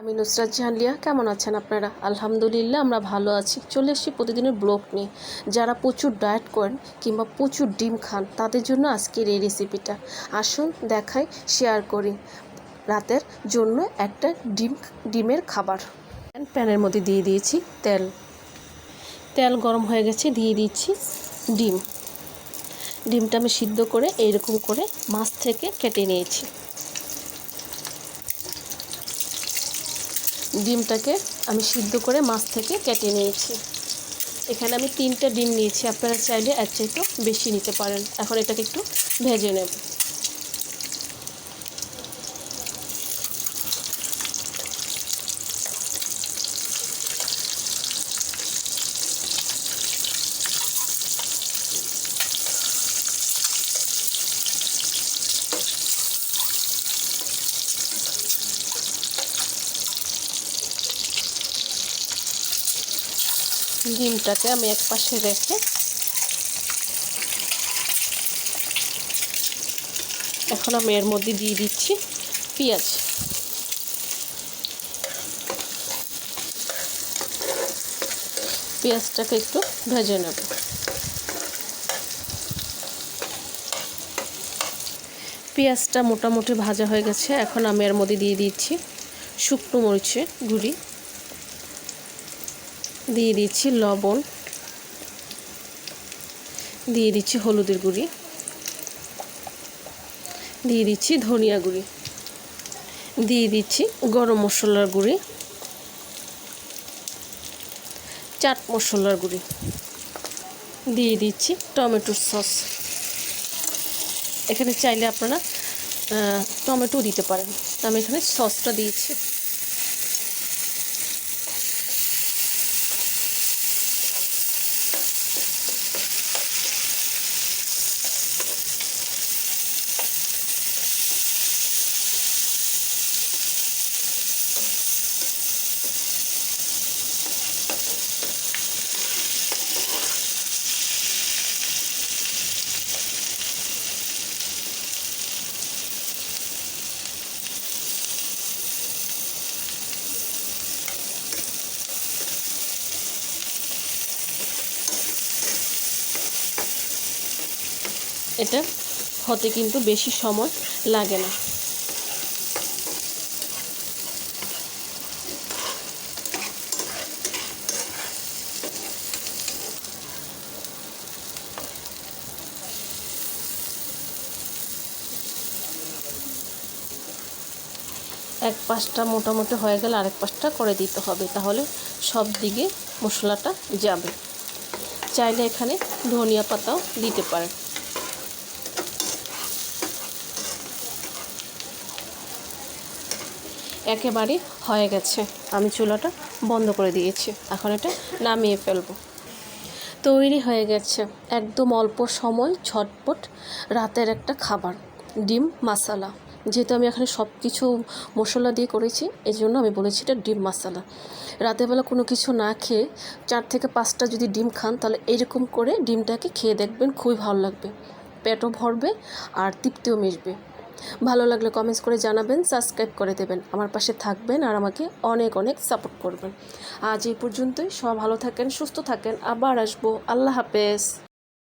আমি নুসরাত জাহান লিয়া। কেমন আছেন আপনারা? আলহামদুলিল্লাহ আমরা ভালো আছি। চলে এসেছি প্রতিদিনের ব্লগ নিয়ে। যারা প্রচুর ডায়েট করেন কিংবা প্রচুর ডিম খান তাদের জন্য আজকের এই রেসিপিটা। আসুন দেখাই, শেয়ার করি। রাতের জন্য একটা ডিমের খাবার। প্যানের মধ্যে দিয়ে দিয়েছি তেল গরম হয়ে গেছে, দিয়ে দিচ্ছি ডিমটা আমি সিদ্ধ করে এইরকম করে মাছ থেকে কেটে নিয়েছি। ডিমটাকে আমি সিদ্ধ করে মাছ থেকে কেটে নিয়েছি। এখানে আমি 3টা ডিম নিয়েছি, আপনারা চাইলে এর চাইতেও বেশি নিতে পারেন। এখন এটাকে একটু ভেজে নেব। ডিমটাকে আমি এক পাশে রেখে এখন আমি এর মধ্যে দিয়ে দিচ্ছি পেঁয়াজটাকে একটু ভেজে নেব। পেঁয়াজটা মোটামুটি ভাজা হয়ে গেছে। এখন আমি এর মধ্যে দিয়ে দিচ্ছি শুকনো মরিচের গুঁড়ি, দিয়ে দিচ্ছি লবণ, দিয়ে দিচ্ছি হলুদের গুঁড়ি, দিয়ে দিচ্ছি ধনিয়া গুঁড়ি, দিয়ে দিচ্ছি গরম মশলার গুঁড়ি, চাট মশলার গুঁড়ি, দিয়ে দিচ্ছি টমেটোর সস। এখানে চাইলে আপনারা টমেটো দিতে পারেন, আমি এখানে সসটা দিয়েছি। এটা হতে কিন্তু বেশি সময় লাগে না। এক পাশটা মোটামুটি হয়ে গেলে আরেক পাশটা করে দিতে হবে, তাহলে সব দিকে মশলাটা যাবে। চাইলে এখানে ধনিয়া পাতাও দিতে পারেন। একেবারে হয়ে গেছে, আমি চুলাটা বন্ধ করে দিয়েছি। এখন এটা নামিয়ে ফেলবো। তৈরি হয়ে গেছে একদম অল্প সময় ঝটপট রাতের একটা খাবার, ডিম মশলা। যেহেতু আমি এখানে সব কিছু মশলা দিয়ে করেছি, এই জন্য আমি বলেছি এটা ডিম মশলা। রাতেরবেলা কোনো কিছু না খেয়ে 4 থেকে 5টা যদি ডিম খান, তাহলে এইরকম করে ডিমটাকে খেয়ে দেখবেন, খুবই ভালো লাগবে, পেটও ভরবে আর তৃপ্তিও মিশবে। ভালো লাগলে কমেন্টস করে জানাবেন, সাবস্ক্রাইব করে দেবেন, আমার পাশে থাকবেন আর আমাকে অনেক অনেক সাপোর্ট করবেন। আজ এই পর্যন্তই। সব ভালো থাকেন, সুস্থ থাকেন, আবার আসবো। আল্লাহ হাফেজ।